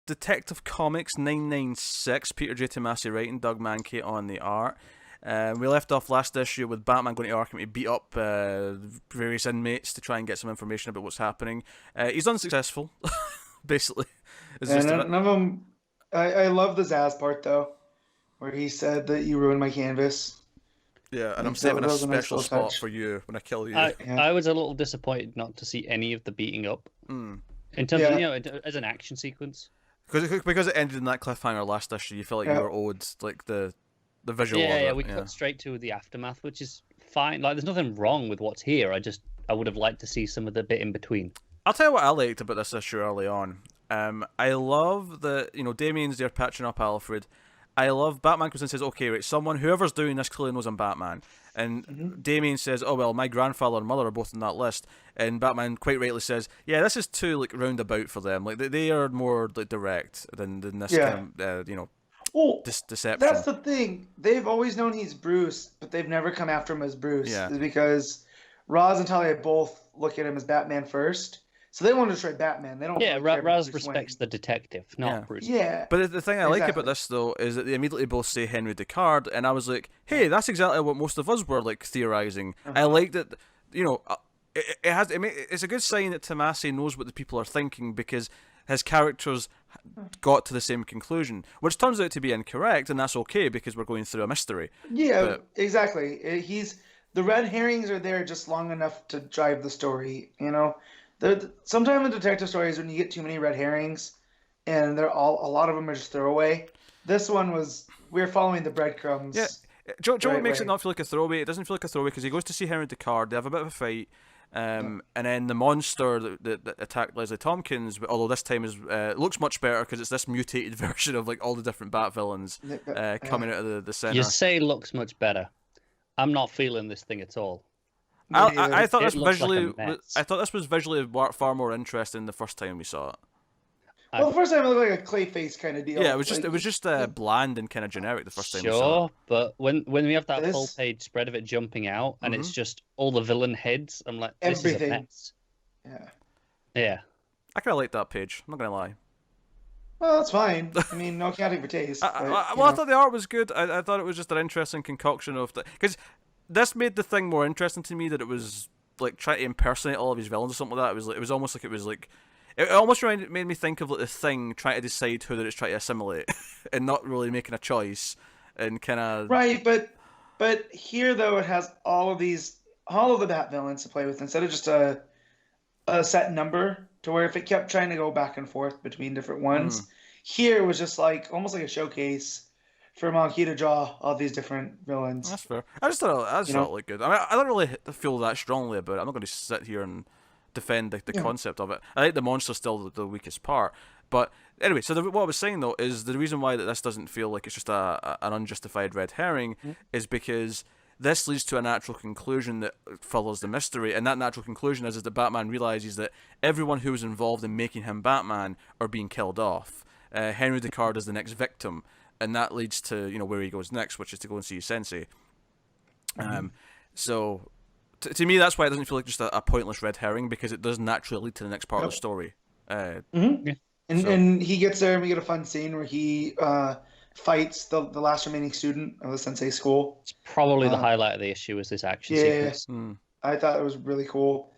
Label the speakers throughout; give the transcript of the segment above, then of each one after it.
Speaker 1: Detective Comics 996, Peter J. Tomasi writing, Doug Mankey on the art. We left off last issue with Batman going to Arkham to beat up various inmates to try and get some information about what's happening. He's unsuccessful, basically.
Speaker 2: And none of them. I love the Zaz part though, where he said that you ruined my canvas.
Speaker 1: Yeah, and I'm saving a special spot for you when I kill you.
Speaker 3: I was a little disappointed not to see any of the beating up in terms of as an action sequence.
Speaker 1: Because it ended in that cliffhanger last issue, you feel like you were owed like the visual.
Speaker 3: Yeah, we cut straight to the aftermath, which is fine. Like, there's nothing wrong with what's here. I would have liked to see some of the bit in between.
Speaker 1: I'll tell you what I liked about this issue early on. I love that Damien's there patching up Alfred. I love Batman comes in and says, okay, right, whoever's doing this clearly knows I'm Batman. And Damien says, oh, well, my grandfather and mother are both on that list. And Batman quite rightly says, yeah, this is too, like, roundabout for them. Like, they are more, like, direct than this kind of, deception.
Speaker 2: That's the thing. They've always known he's Bruce, but they've never come after him as Bruce.
Speaker 1: Yeah.
Speaker 2: Because Ra's and Talia both look at him as Batman first. So they want to destroy Batman. They don't.
Speaker 3: Yeah, Raz respects the detective, not Bruce.
Speaker 2: Yeah.
Speaker 1: But the thing I like about this though is that they immediately both say Henry Descartes, and I was like, hey, that's exactly what most of us were like theorizing. I like that. It's a good sign that Tomasi knows what the people are thinking because his characters got to the same conclusion, which turns out to be incorrect, and that's okay because we're going through a mystery.
Speaker 2: Yeah, exactly. The red herrings are there just long enough to drive the story. Sometimes in detective stories, when you get too many red herrings, and a lot of them are just throwaway. This one we're following the breadcrumbs.
Speaker 1: Yeah, Joe what makes it not feel like a throwaway? It doesn't feel like a throwaway because he goes to see Henry Descartes. They have a bit of a fight, and then the monster that attacked Leslie Tompkins, although this time looks much better because it's this mutated version of like all the different Bat villains coming out of the center.
Speaker 3: You say looks much better. I'm not feeling this thing at all.
Speaker 1: I thought this visually. I thought this was visually far more interesting the first time we saw it.
Speaker 2: Well, the first time it looked like a Clayface kind of deal.
Speaker 1: Yeah, it was just bland and kind of generic the first time we saw it.
Speaker 3: Sure, but when we have that full page spread of it jumping out and it's just all the villain heads, I'm like, this is a mess. Yeah.
Speaker 1: I kind of like that page. I'm not gonna lie.
Speaker 2: Well, that's fine. I mean, no accounting for taste.
Speaker 1: I thought the art was good. I thought it was just an interesting concoction of because. This made the thing more interesting to me that it was like trying to impersonate all of his villains or something like that. It was almost like it almost made me think of like the Thing trying to decide who that it's trying to assimilate and not really making a choice and kind of
Speaker 2: right. But here though it has all of the Bat villains to play with instead of just a set number to where if it kept trying to go back and forth between different ones, here it was just like almost like a showcase for Mankey to draw all these different villains.
Speaker 1: That's fair. I just thought it looked good. I mean, I don't really feel that strongly about it. I'm not going to sit here and defend the concept of it. I think the monster's still the weakest part. But anyway, so what I was saying though is the reason why this doesn't feel like it's just an unjustified red herring is because this leads to a natural conclusion that follows the mystery, and that natural conclusion is that Batman realizes that everyone who was involved in making him Batman are being killed off. Henry Descartes is the next victim. And that leads to where he goes next, which is to go and see Sensei. So, to me, that's why it doesn't feel like just a pointless red herring because it does naturally lead to the next part of the story.
Speaker 2: And he gets there, and we get a fun scene where he fights the last remaining student of the Sensei school.
Speaker 3: It's probably the highlight of the issue is this action sequence.
Speaker 2: I thought it was really cool.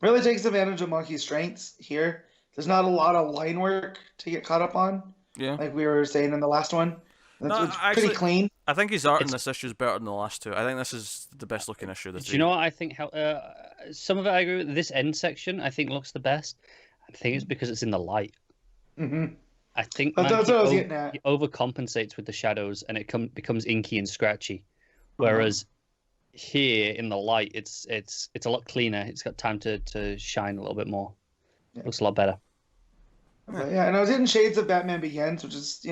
Speaker 2: Really takes advantage of Monkey's strengths here. There's not a lot of line work to get caught up on.
Speaker 1: Yeah,
Speaker 2: like we were saying in the last one. It's pretty clean.
Speaker 1: I think his art in this issue is better than the last two. I think this is the best looking issue.
Speaker 3: Do you know what I think? Some of it I agree with. This end section I think looks the best. I think it's because it's in the light. I think
Speaker 2: that's what I was getting at.
Speaker 3: He overcompensates with the shadows and it becomes inky and scratchy. Whereas here in the light, it's a lot cleaner. It's got time to shine a little bit more. It looks a lot better.
Speaker 2: Yeah, and I was getting shades of Batman Begins, which is,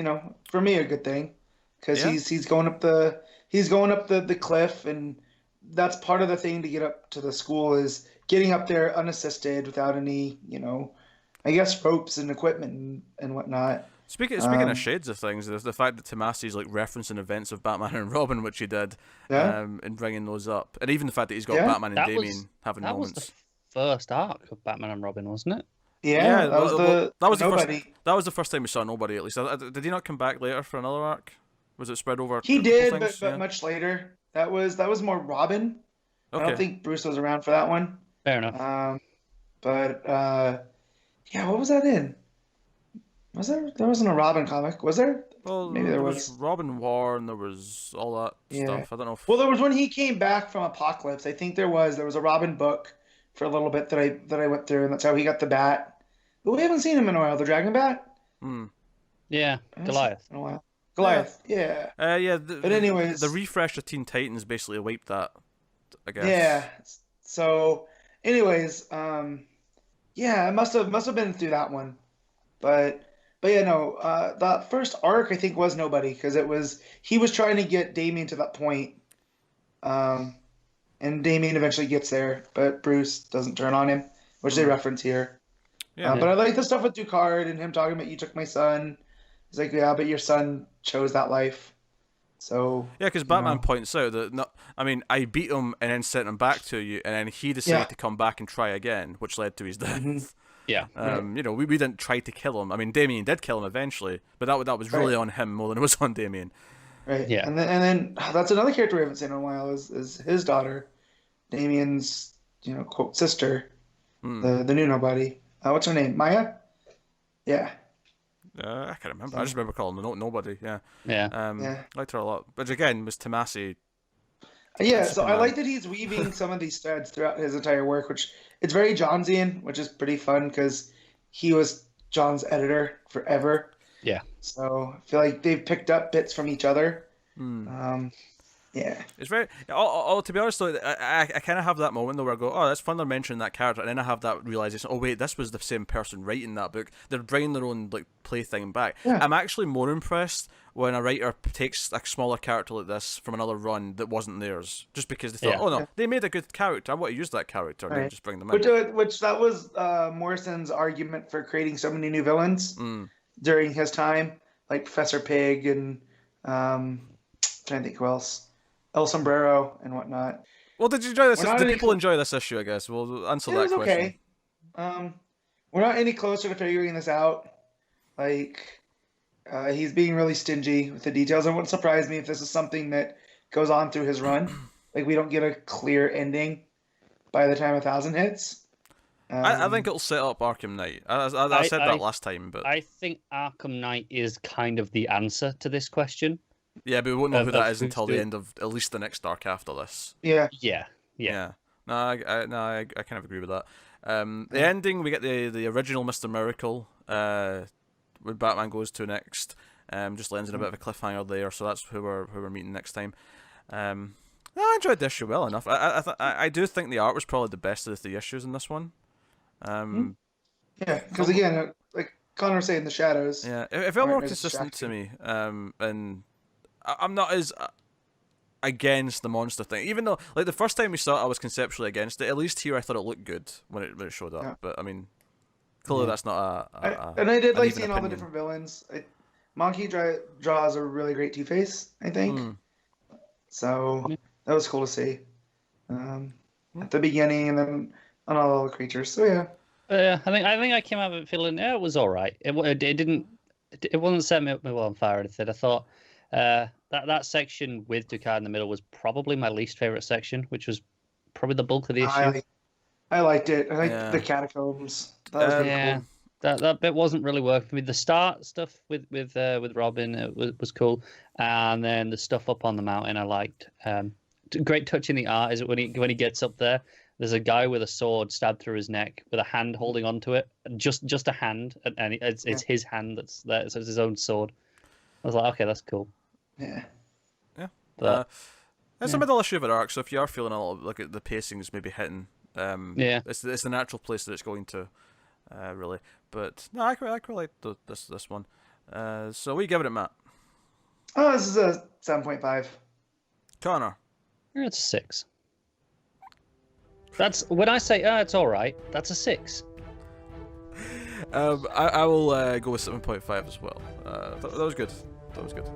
Speaker 2: for me a good thing, because he's going up the cliff, and that's part of the thing to get up to the school is getting up there unassisted without any, I guess ropes and equipment and whatnot.
Speaker 1: Speaking of shades of things, the fact that Tomasi's like referencing events of Batman and Robin, which he did, and bringing those up, and even the fact that he's got Batman and Damien having moments.
Speaker 3: That was the first arc of Batman and Robin, wasn't it?
Speaker 2: Yeah, that was the
Speaker 1: Nobody.
Speaker 2: Nobody.
Speaker 1: That was the first time we saw Nobody. At least did he not come back later for another arc? Was it spread over a
Speaker 2: He
Speaker 1: couple
Speaker 2: did,
Speaker 1: things?
Speaker 2: but much later. That was more Robin. I don't
Speaker 1: Okay.
Speaker 2: think Bruce was around for that one.
Speaker 3: Fair enough.
Speaker 2: But yeah, what was that in? Was there wasn't a Robin comic, was there?
Speaker 1: Well,
Speaker 2: Maybe there
Speaker 1: was
Speaker 2: was.
Speaker 1: Robin War and there was all that
Speaker 2: Yeah.
Speaker 1: stuff. I don't know if
Speaker 2: Well, there was when he came back from Apocalypse. I think there was a Robin book for a little bit that I went through, and that's how he got the bat. But we haven't seen him in a while. The Dragon Bat.
Speaker 3: Yeah, Goliath.
Speaker 2: In a while. Goliath. Yeah.
Speaker 1: yeah.
Speaker 2: But anyways,
Speaker 1: the refresh of Teen Titans basically wiped that, I guess.
Speaker 2: Yeah. So, anyways, yeah, it must have been through that one, but yeah, no, that first arc I think was Nobody because he was trying to get Damien to that point, and Damien eventually gets there, but Bruce doesn't turn on him, which they reference here.
Speaker 1: Yeah.
Speaker 2: But I like the stuff with Ducard and him talking about you took my son. He's like, yeah, but your son chose that life. So
Speaker 1: yeah, because Batman points out that I beat him and then sent him back to you, and then he decided to come back and try again, which led to his death.
Speaker 3: Yeah.
Speaker 1: You know, we didn't try to kill him. I mean, Damien did kill him eventually, but that was really on him more than it was on Damien.
Speaker 2: Right.
Speaker 3: Yeah.
Speaker 2: And then that's another character we haven't seen in a while is his daughter, Damien's quote sister, the new Nobody. What's her name? Maya. Yeah.
Speaker 1: I can't remember. I just remember calling her Nobody. Yeah.
Speaker 3: Yeah.
Speaker 1: Liked her a lot, which again was Tomasi.
Speaker 2: Yeah, so I like that he's weaving some of these threads throughout his entire work, which it's very Johnsian, which is pretty fun because he was John's editor forever.
Speaker 3: Yeah.
Speaker 2: So I feel like they've picked up bits from each other. Yeah.
Speaker 1: It's very. To be honest though, I kind of have that moment though where I go, oh, that's fun they're mentioning that character, and then I have that realization, oh wait, this was the same person writing that book. They're bringing their own plaything back.
Speaker 2: Yeah.
Speaker 1: I'm actually more impressed when a writer takes a smaller character like this from another run that wasn't theirs, just because they thought, oh no, they made a good character, I want to use that character, and then just bring them in.
Speaker 2: Which that was Morrison's argument for creating so many new villains during his time, like Professor Pig and I'm trying to think who else. El Sombrero and whatnot.
Speaker 1: Well, did you enjoy this? Did people enjoy this issue? I guess we'll answer that question.
Speaker 2: Okay. We're not any closer to figuring this out. Like, he's being really stingy with the details. It wouldn't surprise me if this is something that goes on through his run. Like, we don't get a clear ending by the time 1,000 hits.
Speaker 1: I think it'll set up Arkham Knight. I said that last time, but
Speaker 3: I think Arkham Knight is kind of the answer to this question.
Speaker 1: Yeah, but we won't know who that is until the end of at least the next arc after this.
Speaker 2: Yeah.
Speaker 1: No, I kind of agree with that. The ending, we get the original Mr. Miracle, where Batman goes to next. Just lands in a bit of a cliffhanger there, so that's who we're meeting next time. I enjoyed this issue well enough. I do think the art was probably the best of the 3 issues in this one.
Speaker 2: Yeah, because again, like Connor was saying, the shadows.
Speaker 1: Yeah, it felt more consistent to me, and I'm not as against the monster thing, even though like the first time we saw it, I was conceptually against it. At least here, I thought it looked good when it showed up. Yeah. But I mean, clearly that's not
Speaker 2: and I did like seeing all the different villains. Monkey draws a really great Two-Face, I think. So that was cool to see at the beginning, and then on all the creatures. So yeah.
Speaker 3: I think I came out of it feeling it was all right. It wasn't set me up well on fire or anything. I thought. That section with Ducard in the middle was probably my least favorite section, which was probably the bulk of the issue.
Speaker 2: I liked it. I liked the catacombs. That was really cool.
Speaker 3: That bit wasn't really working for me. The start stuff with Robin was cool, and then the stuff up on the mountain I liked. Great touch in the art is it when he gets up there. There's a guy with a sword stabbed through his neck with a hand holding onto it, just a hand, and it's his hand that's there. So it's his own sword. I was like, okay, that's cool.
Speaker 2: Yeah.
Speaker 1: It's a middle issue of an arc, so if you are feeling a little like the pacing's maybe hitting, it's the natural place that it's going to, really. But no, I quite like this one. So we give it, Matt.
Speaker 2: Oh, this is a 7.5.
Speaker 1: Connor.
Speaker 3: It's a 6. That's when I say it's all right. That's a 6.
Speaker 1: I will go with 7.5 as well. That was good. That was good.